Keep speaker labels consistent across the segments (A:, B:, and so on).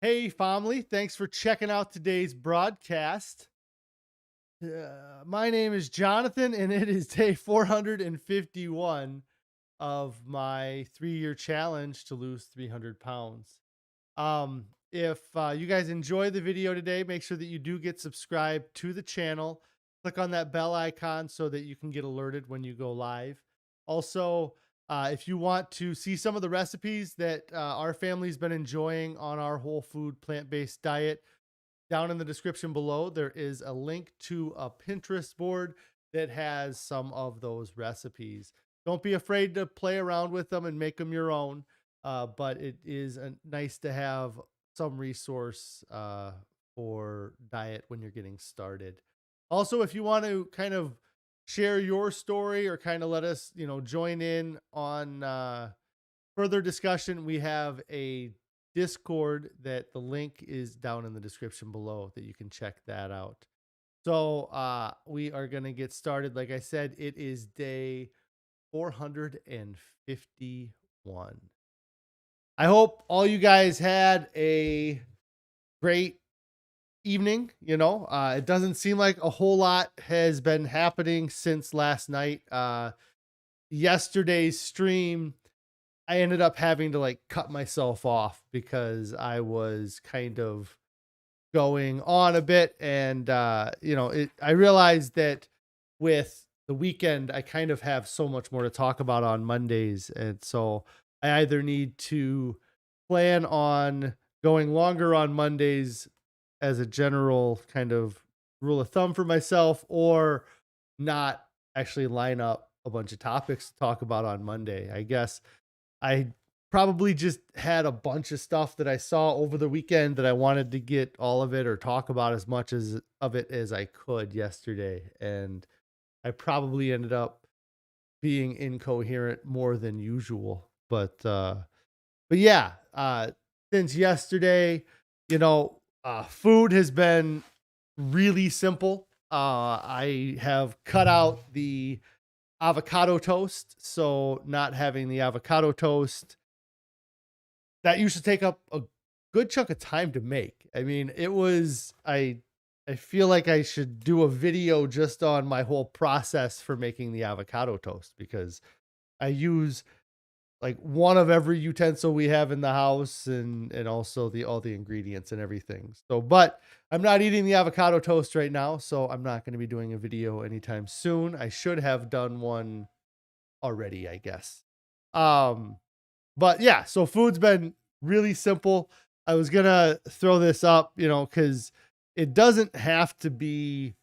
A: Hey, family. Thanks for checking out today's broadcast. My name is Jonathan, and it is day 451 of my 3-year challenge to lose 300 pounds. If you guys enjoy the video today, make sure that you do get subscribed to the channel. Click on that bell icon so that you can get alerted when you go live. Also, if you want to see some of the recipes that our family's been enjoying on our whole food plant-based diet, down in the description below, there is a link to a Pinterest board that has some of those recipes. Don't be afraid to play around with them and make them your own. But it is nice to have some resource for diet when you're getting started. Also, if you want to kind of share your story or kind of let us, join in on further discussion, we have a Discord that the link is down in the description below that you can check that out. So we are going to get started. Like I said, it is day 451. I hope all you guys had a great evening. It doesn't seem like a whole lot has been happening since last night. Yesterday's stream, I ended up having to cut myself off because I was kind of going on a bit. And, I realized that with the weekend, I kind of have so much more to talk about on Mondays. And so I either need to plan on going longer on Mondays as a general kind of rule of thumb for myself, or not actually line up a bunch of topics to talk about on Monday. I guess I probably just had a bunch of stuff that I saw over the weekend that I wanted to get all of it or talk about as much of it as I could yesterday. And I probably ended up being incoherent more than usual. But yeah, since yesterday, food has been really simple. I have cut out the avocado toast. So not having the avocado toast, that used to take up a good chunk of time to make. I mean, I feel like I should do a video just on my whole process for making the avocado toast, because I use like one of every utensil we have in the house, and also all the ingredients and everything. So, but I'm not eating the avocado toast right now, so I'm not going to be doing a video anytime soon. I should have done one already, I guess. But yeah, so food's been really simple. I was gonna throw this up, because it doesn't have to be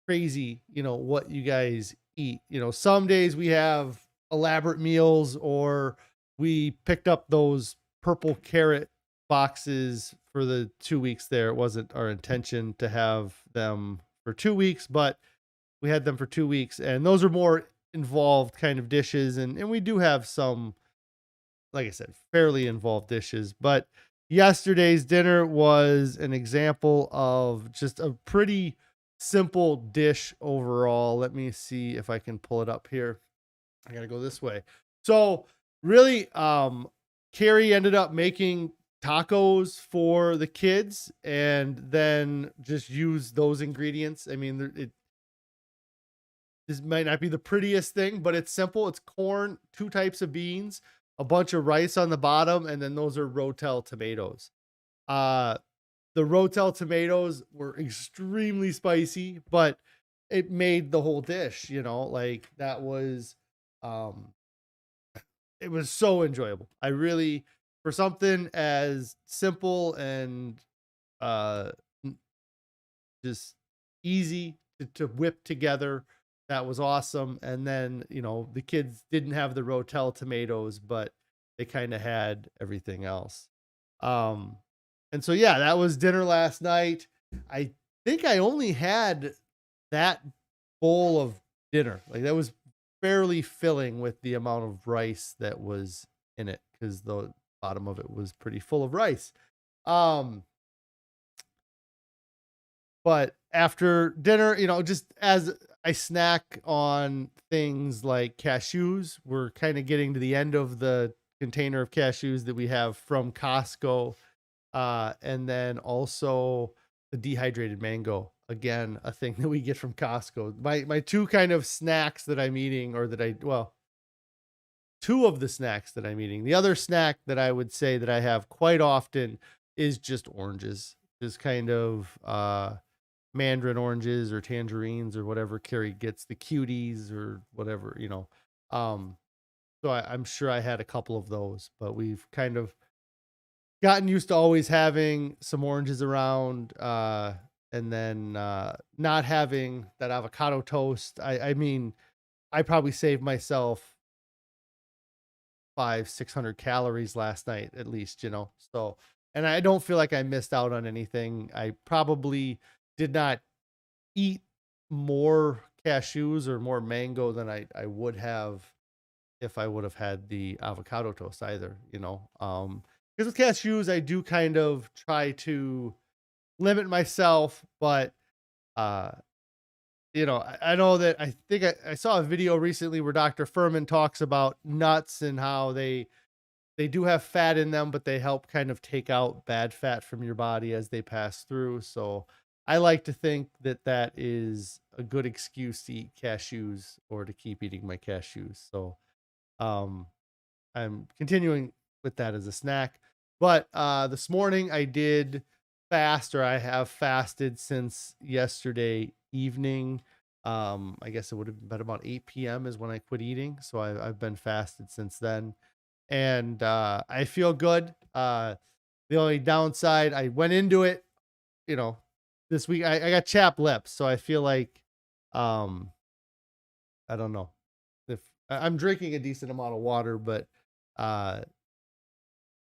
A: crazy, what you guys eat. Some days we have elaborate meals, or we picked up those purple carrot boxes for the 2 weeks there. It wasn't our intention to have them for 2 weeks, but we had them for 2 weeks, and those are more involved kind of dishes. And we do have some, like I said, fairly involved dishes. But yesterday's dinner was an example of just a pretty simple dish overall. Let me see if I can pull it up here. I gotta go this way. So really, Carrie ended up making tacos for the kids, and then just use those ingredients. I mean, this might not be the prettiest thing, but it's simple. It's corn, 2 types of beans, a bunch of rice on the bottom, and then those are Rotel tomatoes. Uh, the Rotel tomatoes were extremely spicy, but it made the whole dish, like that was, um, it was so enjoyable. I really, for something as simple and uh, just easy to whip together, that was awesome. And then, the kids didn't have the Rotel tomatoes, but they kind of had everything else. Um, and so, yeah, that was dinner last night. I think I only had that bowl of dinner. Like, that was fairly filling with the amount of rice that was in it, because the bottom of it was pretty full of rice. But after dinner, just as I snack on things like cashews, we're kind of getting to the end of the container of cashews that we have from Costco. And then also the dehydrated mango. Again, a thing that we get from Costco. My two kind of snacks that I'm eating, or that I well, two of the snacks that I'm eating. The other snack that I would say that I have quite often is just oranges. Just kind of mandarin oranges or tangerines or whatever Carrie gets, the cuties or whatever, you know. Um, so I'm sure I had a couple of those, but we've kind of gotten used to always having some oranges around, and then not having that avocado toast. I mean, I probably saved myself 500-600 calories last night at least, you know. So, and I don't feel like I missed out on anything. I probably did not eat more cashews or more mango than I would have if I would have had the avocado toast either, you know. Because with cashews, I do kind of try to limit myself, but uh, you know, I know that I think I saw a video recently where Dr. Fuhrman talks about nuts and how they do have fat in them, but they help kind of take out bad fat from your body as they pass through. So I like to think that that is a good excuse to eat cashews or to keep eating my cashews. So um, I'm continuing with that as a snack. But this morning I did fast, or I have fasted since yesterday evening. I guess it would have been about 8 p.m. is when I quit eating. So I've been fasted since then. And I feel good. The only downside, I went into it, you know, this week. I got chapped lips, so I feel like um, I don't know if I'm drinking a decent amount of water, but uh,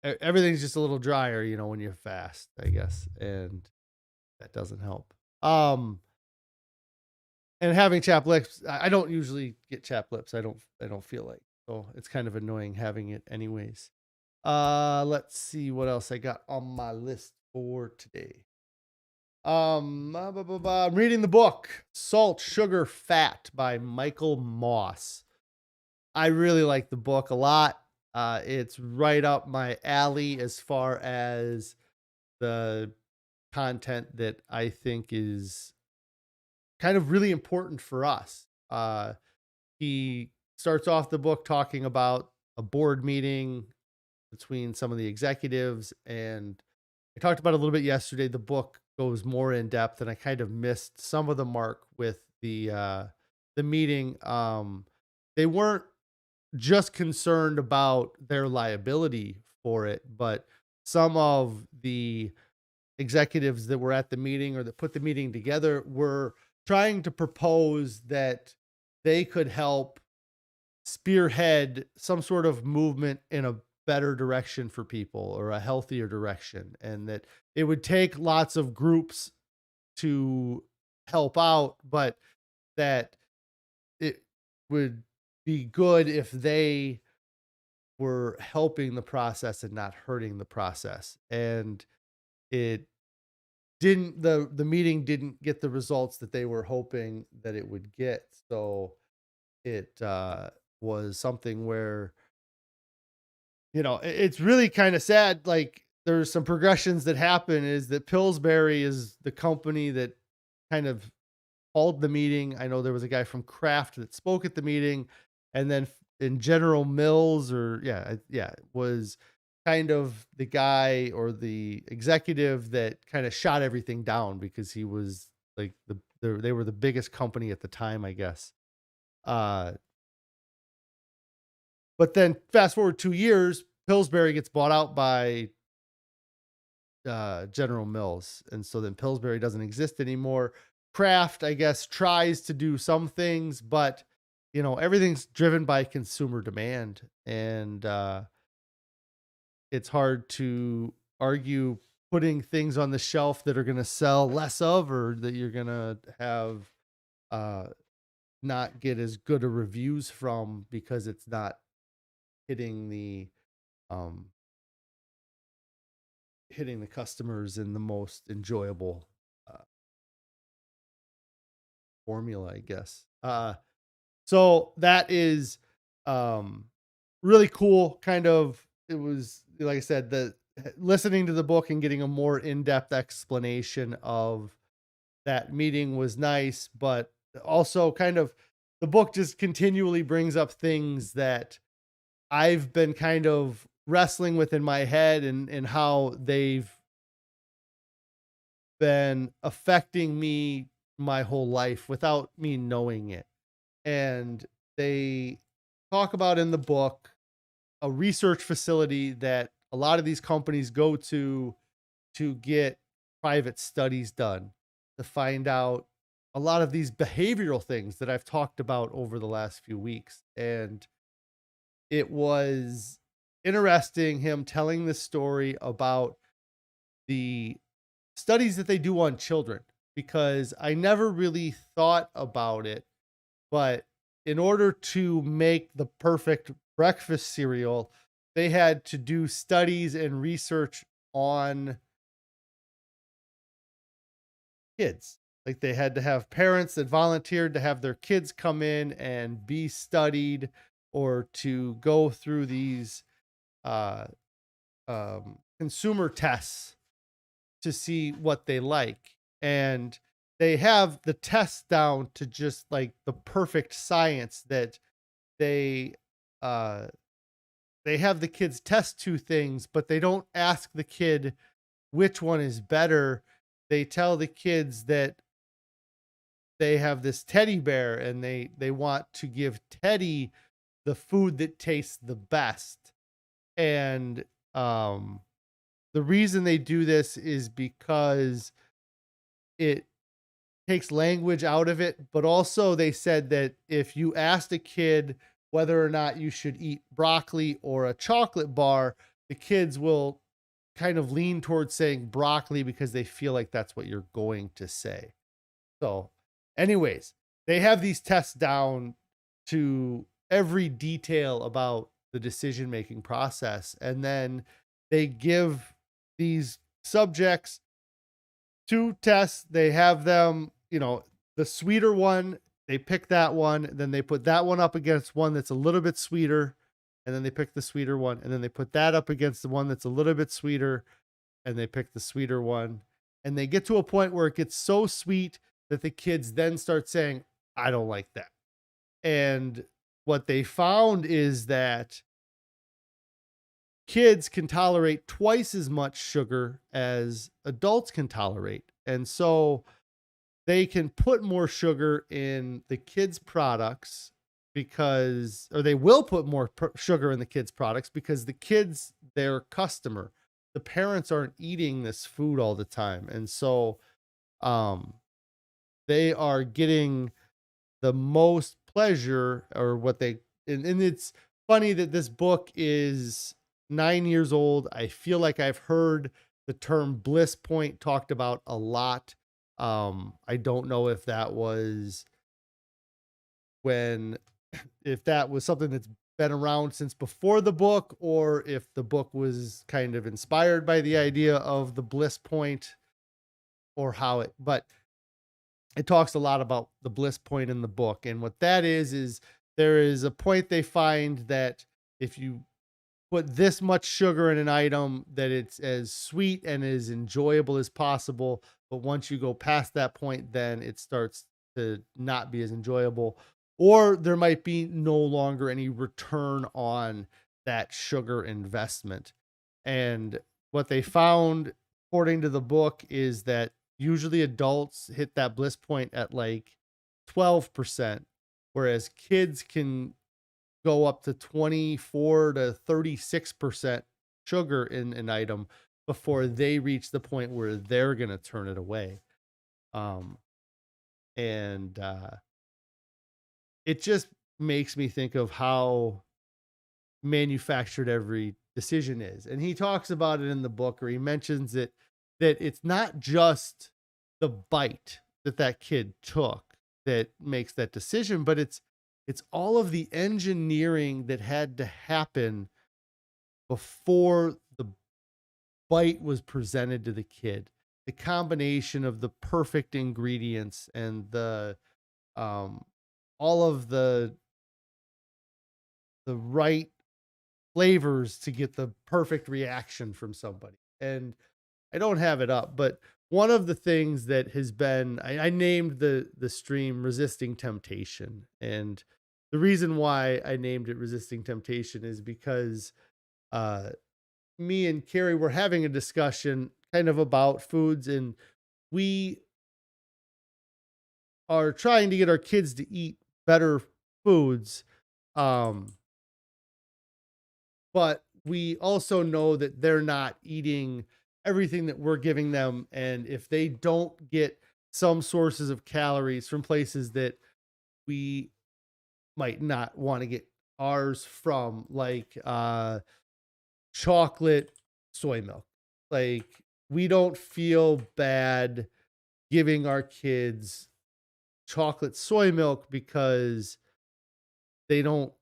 A: everything's just a little drier, you know, when you fast, I guess, and that doesn't help. Um, and having chapped lips, I don't usually get chapped lips. I don't feel like, so it's kind of annoying having it anyways. Let's see what else I got on my list for today. I'm reading the book Salt, Sugar, Fat by Michael Moss. I really like the book a lot. It's right up my alley as far as the content that I think is kind of really important for us. He starts off the book talking about a board meeting between some of the executives, and I talked about it a little bit yesterday. The book goes more in depth, and I kind of missed some of the mark with the meeting. They weren't just concerned about their liability for it, but some of the executives that were at the meeting or that put the meeting together were trying to propose that they could help spearhead some sort of movement in a better direction for people, or a healthier direction, and that it would take lots of groups to help out, but that it would be good if they were helping the process and not hurting the process. And it didn't the meeting didn't get the results that they were hoping that it would get. So it was something where, you know, it's really kind of sad. Like, there's some progressions that happen is that Pillsbury is the company that kind of called the meeting. I know there was a guy from Kraft that spoke at the meeting, and then in General Mills, or yeah, was kind of the guy or the executive that kind of shot everything down because he was like they were the biggest company at the time, I guess. Uh, but then fast forward 2 years, Pillsbury gets bought out by General Mills, and so then Pillsbury doesn't exist anymore. Kraft, I guess, tries to do some things, but you know, everything's driven by consumer demand, and it's hard to argue putting things on the shelf that are going to sell less of, or that you're going to have uh, not get as good a reviews from, because it's not hitting the um, hitting the customers in the most enjoyable uh, formula, I guess. So that is um, really cool. Kind of, it was like I said, listening to the book and getting a more in-depth explanation of that meeting was nice, but also kind of the book just continually brings up things that I've been kind of wrestling with in my head, and how they've been affecting me my whole life without me knowing it. And they talk about in the book a research facility that a lot of these companies go to get private studies done to find out a lot of these behavioral things that I've talked about over the last few weeks. And it was interesting him telling the story about the studies that they do on children, because I never really thought about it. But in order to make the perfect breakfast cereal, they had to do studies and research on kids. Like, they had to have parents that volunteered to have their kids come in and be studied, or to go through these uh, consumer tests to see what they like. And they have the tests down to just like the perfect science, that they uh they have the kids test two things, but they don't ask the kid which one is better. They tell the kids that they have this teddy bear, and they want to give Teddy the food that tastes the best. And the reason they do this is because it takes language out of it, but also they said that if you asked a kid whether or not you should eat broccoli or a chocolate bar, the kids will kind of lean towards saying broccoli because they feel like that's what you're going to say. So, anyways, they have these tests down to every detail about the decision making process. And then they give these subjects two tests. They have them, the sweeter one, they pick that one, then they put that one up against one that's a little bit sweeter, and then they pick the sweeter one, and then they put that up against the one that's a little bit sweeter, and they pick the sweeter one. And they get to a point where it gets so sweet that the kids then start saying, I don't like that. And what they found is that kids can tolerate twice as much sugar as adults can tolerate. And so they can put more sugar in the kids' products, because, or they will put more sugar in the kids' products, because the kids, their customer, the parents aren't eating this food all the time. And so um, they are getting the most pleasure, or what they, and it's funny that this book is 9 years old. I feel like I've heard the term bliss point talked about a lot. I don't know if that was when, if that was something that's been around since before the book, or if the book was kind of inspired by the idea of the bliss point, or how it, but it talks a lot about the bliss point in the book. And what that is there is a point they find that if you put this much sugar in an item, that it's as sweet and as enjoyable as possible. But once you go past that point, then it starts to not be as enjoyable, or there might be no longer any return on that sugar investment. And what they found, according to the book, is that usually adults hit that bliss point at like 12%, whereas kids can go up to 24 to 36% sugar in an item before they reach the point where they're going to turn it away. Um, and it just makes me think of how manufactured every decision is. And he talks about it in the book, or he mentions it, that it's not just the bite that that kid took that makes that decision, but it's all of the engineering that had to happen before the bite was presented to the kid. The combination of the perfect ingredients, and the all of the right flavors to get the perfect reaction from somebody. And I don't have it up, but one of the things that has been I named the stream Resisting Temptation. And the reason why I named it Resisting Temptation is because uh me and Carrie were having a discussion kind of about foods, and we are trying to get our kids to eat better foods. Um, but we also know that they're not eating everything that we're giving them. And if they don't get some sources of calories from places that we might not want to get ours from, like chocolate soy milk, like we don't feel bad giving our kids chocolate soy milk because they don't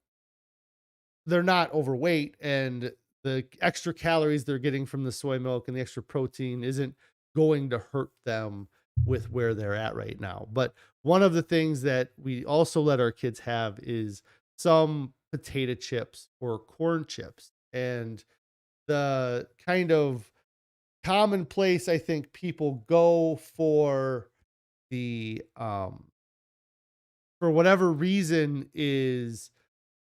A: they're not overweight, and the extra calories they're getting from the soy milk and the extra protein isn't going to hurt them with where they're at right now. But one of the things that we also let our kids have is some potato chips or corn chips. And the kind of commonplace I think people go the for whatever reason is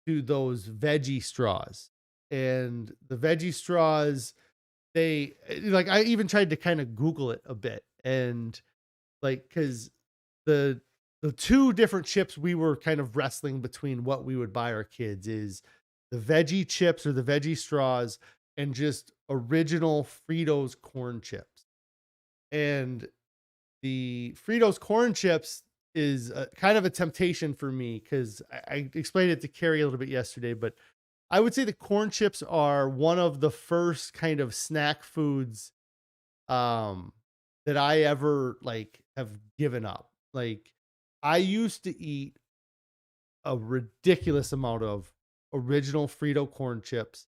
A: to those veggie straws. And the veggie straws, they like I even tried to kind of Google it a bit, and like cuz the the two different chips we were kind of wrestling between what we would buy our kids is the veggie chips or the veggie straws and just original Fritos corn chips. And the Fritos corn chips is kind of a temptation for me because I explained it to Carrie a little bit yesterday, but I would say the corn chips are one of the first kind of snack foods um that I ever like have given up. Like I used to eat a ridiculous amount of original Frito corn chips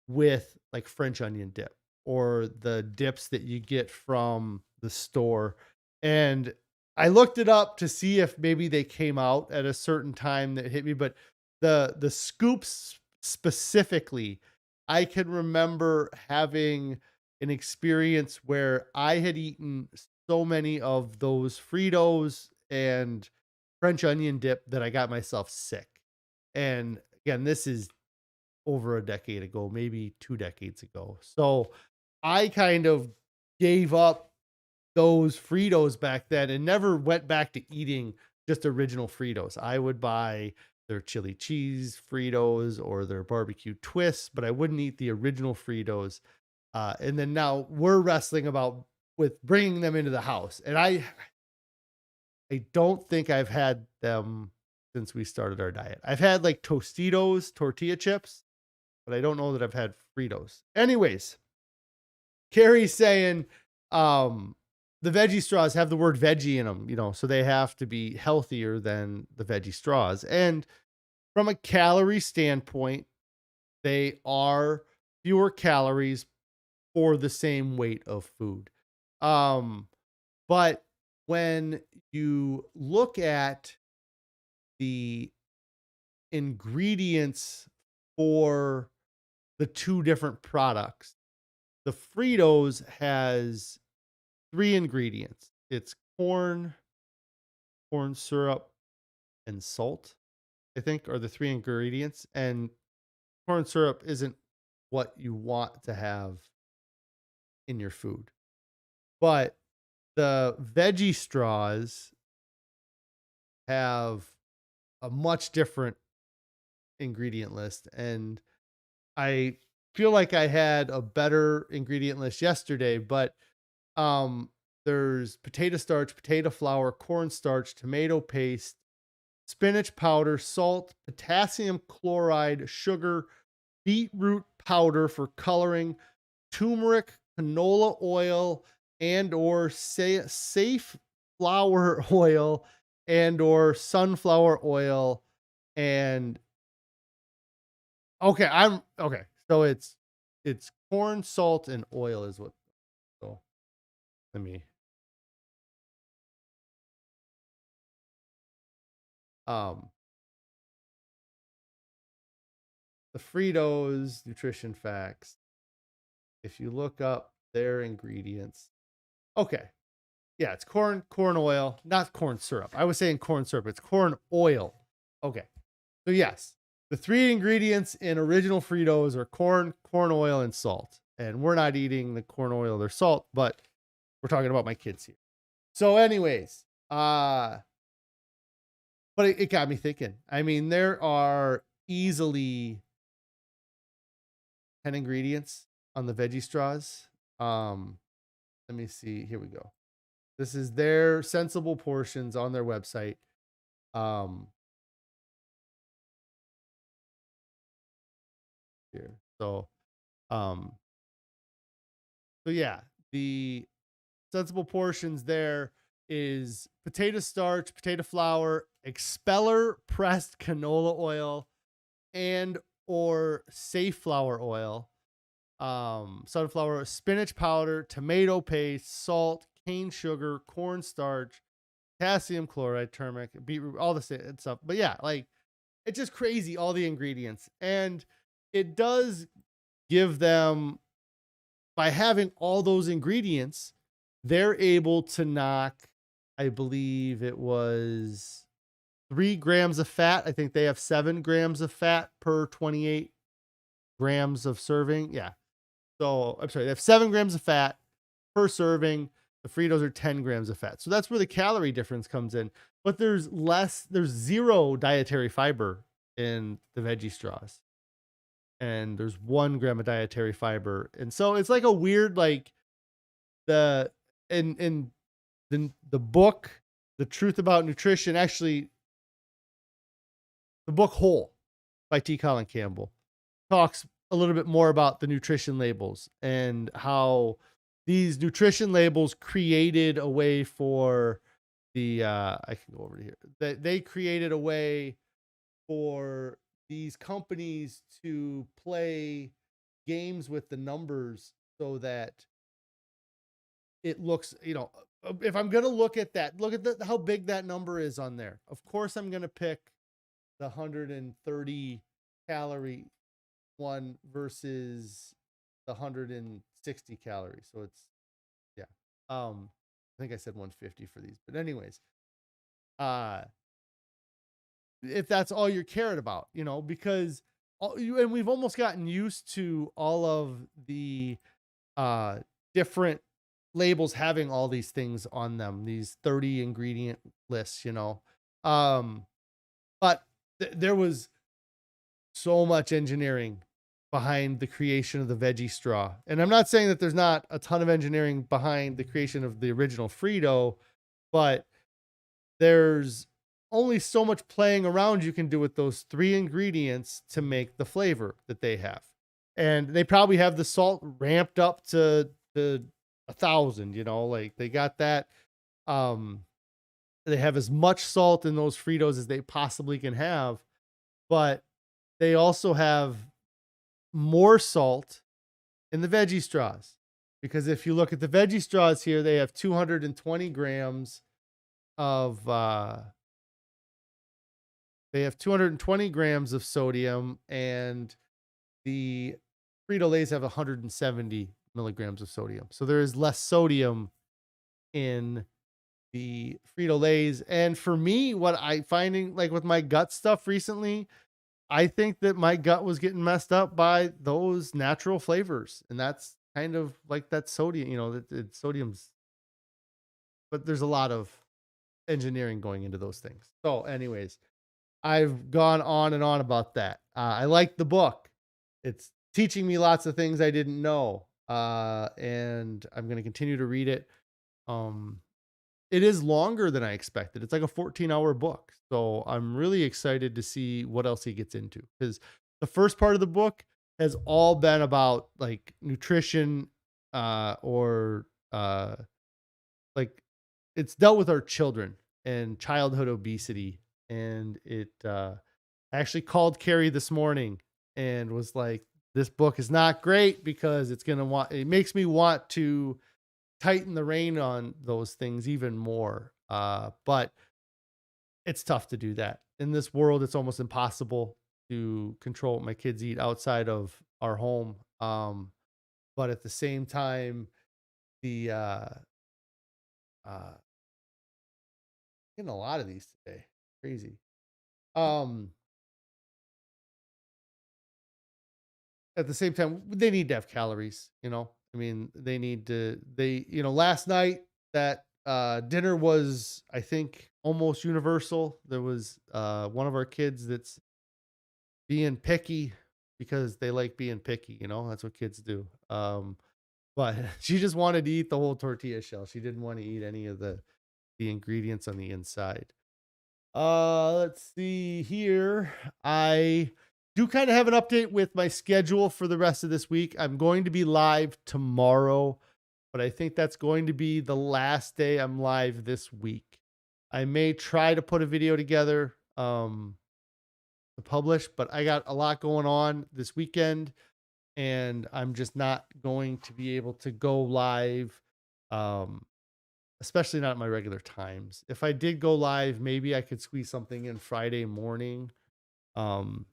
A: with like French onion dip or the dips that you get from the store. And I looked it up to see if maybe they came out at a certain time that hit me, but the scoops specifically, I can remember having an experience where I had eaten so many of those Fritos and French onion dip that I got myself sick. And again, this is over a decade ago, maybe 2 decades ago. So I kind of gave up those Fritos back then and never went back to eating just original Fritos. I would buy their chili cheese Fritos or their barbecue twists, but I wouldn't eat the original Fritos. And then now we're wrestling about with bringing them into the house. And I don't think I've had them since we started our diet. I've had like Tostitos tortilla chips, but I don't know that I've had Fritos. Anyways, Carrie's saying um the veggie straws have the word veggie in them, so they have to be healthier than the veggie straws. And from a calorie standpoint, they are fewer calories for the same weight of food. Um but when you look at the ingredients for the two different products, the Fritos has 3 ingredients. It's corn syrup, and salt, I think are the 3 ingredients. And corn syrup isn't what you want to have in your food. But the veggie straws have a much different ingredient list, and I feel like I had a better ingredient list yesterday, but um there's potato starch, potato flour, cornstarch, tomato paste, spinach powder, salt, potassium chloride, sugar, beetroot powder for coloring, turmeric, canola oil, and or safe flower oil, and or sunflower oil. And okay, I'm okay. So it's corn, salt, and oil is what. So let me um the Fritos nutrition facts. If you look up their ingredients, okay, yeah, it's corn oil, not corn syrup. I was saying corn syrup. It's corn oil. Okay, so yes, the three ingredients in original Fritos are corn oil, and salt. And we're not eating the corn oil or salt, but we're talking about my kids here. So, anyways, but it got me thinking. I mean, there are easily 10 ingredients on the veggie straws. Let me see. Here we go. This is their sensible portions on their website. Here. So yeah, the sensible portions there is potato starch, potato flour, expeller pressed canola oil, and or safe flour oil, sunflower, spinach powder, tomato paste, salt, cane sugar, cornstarch, potassium chloride, turmeric, beetroot, all the stuff. But yeah, like it's just crazy, all the ingredients. And it does give them, by having all those ingredients, they're able to knock, I believe it was 3 grams of fat. I think they have 7 grams of fat per 28 grams of serving. Yeah. So I'm sorry, they have 7 grams of fat per serving. The Fritos are 10 grams of fat. So that's where the calorie difference comes in. But there's zero dietary fiber in the veggie straws. And there's 1 gram of dietary fiber. And so it's like a weird, like in the book, The Truth About Nutrition, actually the book Whole by Colin Campbell talks a little bit more about the nutrition labels and how these nutrition labels created a way for the I can go over to here. They created a way for these companies to play games with the numbers so that it looks, if I'm going to look at that, look at how big that number is on there. Of course, I'm going to pick the 130 calorie one versus the 160 calories. So it's, yeah. I think I said 150 for these, but anyways, if that's all you're caring about, because and we've almost gotten used to all of the different labels having all these things on them, these 30 ingredient lists, but there was so much engineering behind the creation of the veggie straw. And I'm not saying that there's not a ton of engineering behind the creation of the original Frito, but there's only so much playing around you can do with those 3 ingredients to make the flavor that they have. And they probably have the salt ramped up to 1,000, like they got that. They have as much salt in those Fritos as they possibly can have, but they also have more salt in the veggie straws, because if you look at the veggie straws here, they have 220 grams of sodium, and the Frito-Lays have 170 milligrams of sodium. So there is less sodium in the Frito-Lays. And for me, what I finding, like with my gut stuff recently, I think that my gut was getting messed up by those natural flavors. And that's kind of like that sodium, that sodium's, but there's a lot of engineering going into those things. So anyways, I've gone on and on about that. I like the book. It's teaching me lots of things I didn't know. And I'm going to continue to read it. It is longer than I expected. It's like a 14-hour book. So I'm really excited to see what else he gets into, because the first part of the book has all been about like nutrition, or like it's dealt with our children and childhood obesity. And it actually called Carrie this morning and was like, this book is not great because it makes me want to tighten the rein on those things even more. But it's tough to do that in this world. It's almost impossible to control what my kids eat outside of our home. But at the same time, the uh getting a lot of these today. Crazy. Um at the same time, they need to have calories, you know. I mean, they need to they you know, last night that dinner was, I think, almost universal. There was one of our kids that's being picky because they like being picky, you know. That's what kids do. But she just wanted to eat the whole tortilla shell. She didn't want to eat any of the ingredients on the inside. Let's see here. I do kind of have an update with my schedule for the rest of this week. I'm going to be live tomorrow, but I think that's going to be the last day I'm live this week. I may try to put a video together to publish, but I got a lot going on this weekend and I'm just not going to be able to go live. Um Especially not at my regular times. If I did go live, maybe I could squeeze something in Friday morning, um,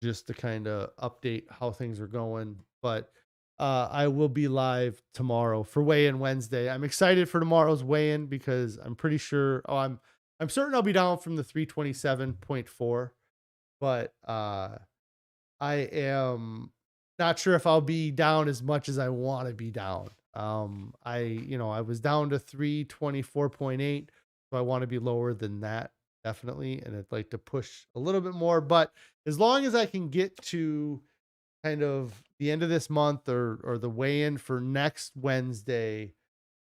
A: just to kind of update how things are going. But I will be live tomorrow for weigh-in Wednesday. I'm excited for tomorrow's weigh-in because I'm pretty sure. I'm certain I'll be down from the 327.4, but I am not sure if I'll be down as much as I want to be down. I was down to 324.8, so I want to be lower than that, definitely. And I'd like to push a little bit more, but as long as I can get to kind of the end of this month or the weigh-in for next Wednesday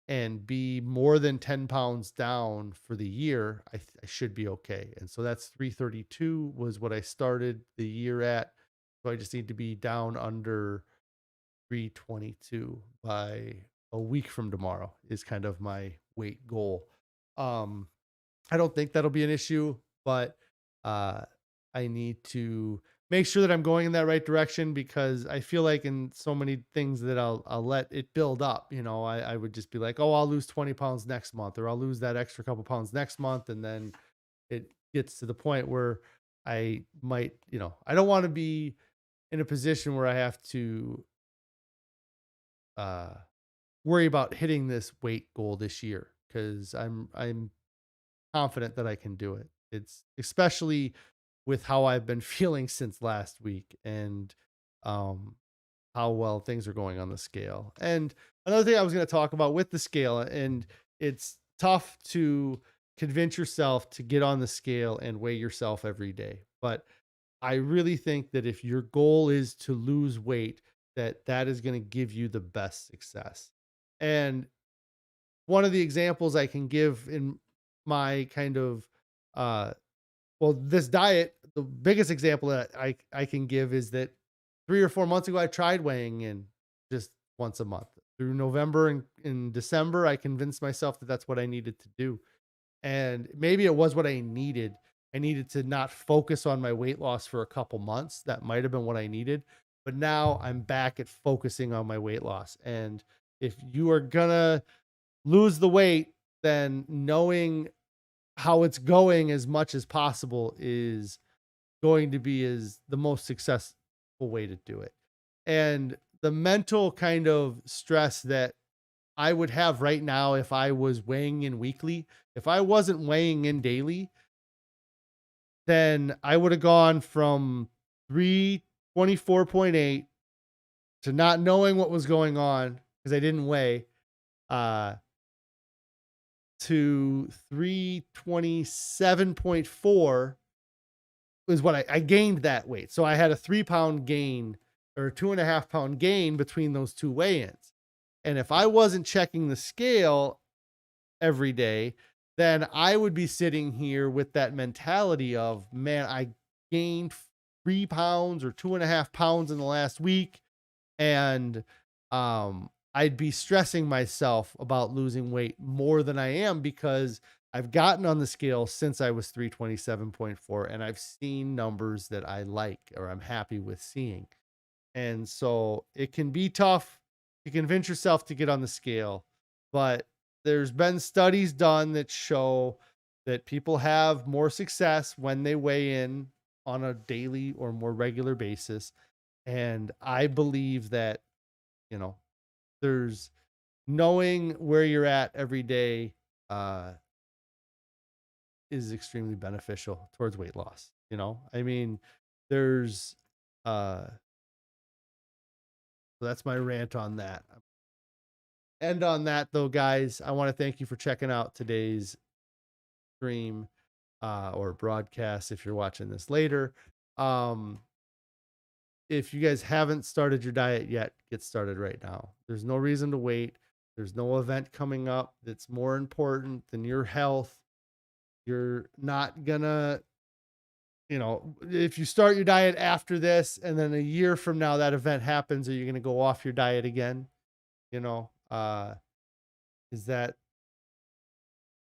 A: and be more than 10 pounds down for the year, I should be okay. And so that's 332 was what I started the year at. So I just need to be down under 322 by a week from tomorrow is kind of my weight goal. Um, I don't think that'll be an issue, but uh, I need to make sure that I'm going in that right direction because I feel like in so many things that I'll let it build up. You know, I would just be like, oh, I'll lose 20 pounds next month, or I'll lose that extra couple pounds next month, and then it gets to the point where I might, I don't want to be in a position where I have to uh, worry about hitting this weight goal this year because I'm confident that I can do it. It's especially with how I've been feeling since last week and um, how well things are going on the scale. And another thing I was going to talk about with the scale, and it's tough to convince yourself to get on the scale and weigh yourself every day. But I really think that if your goal is to lose weight, that is going to give you the best success. And one of the examples I can give in my kind of uh this diet, the biggest example that I can give is that 3 or 4 months ago I tried weighing in just once a month. Through November and in December, I convinced myself that that's what I needed to do. And maybe it was what I needed. I needed to not focus on my weight loss for a couple months. That might have been what I needed. But now I'm back at focusing on my weight loss. And if you are gonna lose the weight, then knowing how it's going as much as possible is going to be is the most successful way to do it. And the mental kind of stress that I would have right now if I was weighing in weekly, if I wasn't weighing in daily, then I would have gone from 324.8 to not knowing what was going on because I didn't weigh, uh, to 327.4 was what I gained that weight. So I had a 3 pound gain or 2.5 pound gain between those two weigh-ins. And if I wasn't checking the scale every day, then I would be sitting here with that mentality of, man, I gained 3 pounds or 2.5 pounds in the last week. And I'd be stressing myself about losing weight more than I am because I've gotten on the scale since I was 327.4 and I've seen numbers that I like or I'm happy with seeing. And so it can be tough to convince yourself to get on the scale, but there's been studies done that show that people have more success when they weigh in on a daily or more regular basis. And I believe that, you know, there's knowing where you're at every day is extremely beneficial towards weight loss. You know, I mean, there's so that's my rant on that. And on that though, guys, I want to thank you for checking out today's stream or broadcast if you're watching this later. If you guys haven't started your diet yet, get started right now. There's no reason to wait. There's no event coming up that's more important than your health. You're not gonna, you know, if you start your diet after this and then a year from now that event happens, are you gonna go off your diet again? You know, is that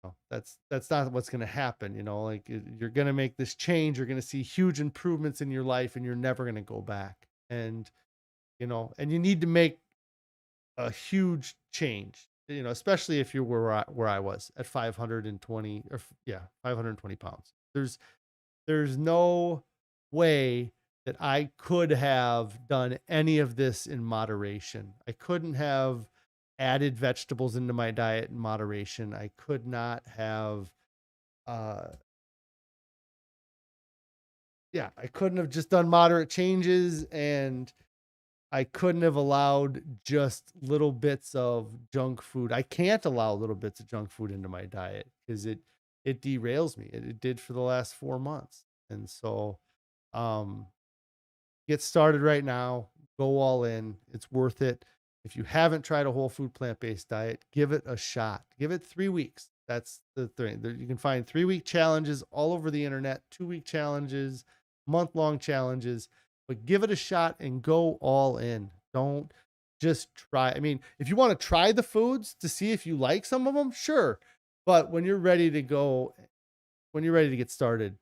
A: no, that's not what's going to happen. You know, like you're going to make this change, you're going to see huge improvements in your life, and you're never going to go back. And you know, and you need to make a huge change. You know, especially if you're where I was at 520 or yeah, 520 pounds. There's no way that I could have done any of this in moderation. I couldn't have added vegetables into my diet in moderation. I could not have I couldn't have just done moderate changes, and I couldn't have allowed just little bits of junk food. I can't allow little bits of junk food into my diet because it derails me. It did for the last 4 months. And so um get started right now. Go all in. It's worth it. If you haven't tried a whole food plant-based diet, give it a shot. Give it 3 weeks. That's the thing. You can find 3-week challenges all over the internet, 2-week challenges, month-long challenges, but give it a shot and go all in. Don't just try. I mean, if you want to try the foods to see if you like some of them, sure. But when you're ready to go, when you're ready to get started,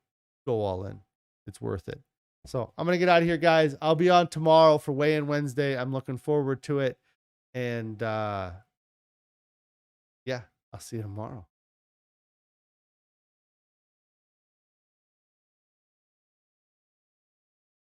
A: go all in. It's worth it. So I'm going to get out of here, guys. I'll be on tomorrow for Weigh In Wednesday. I'm looking forward to it. And yeah, I'll see you tomorrow.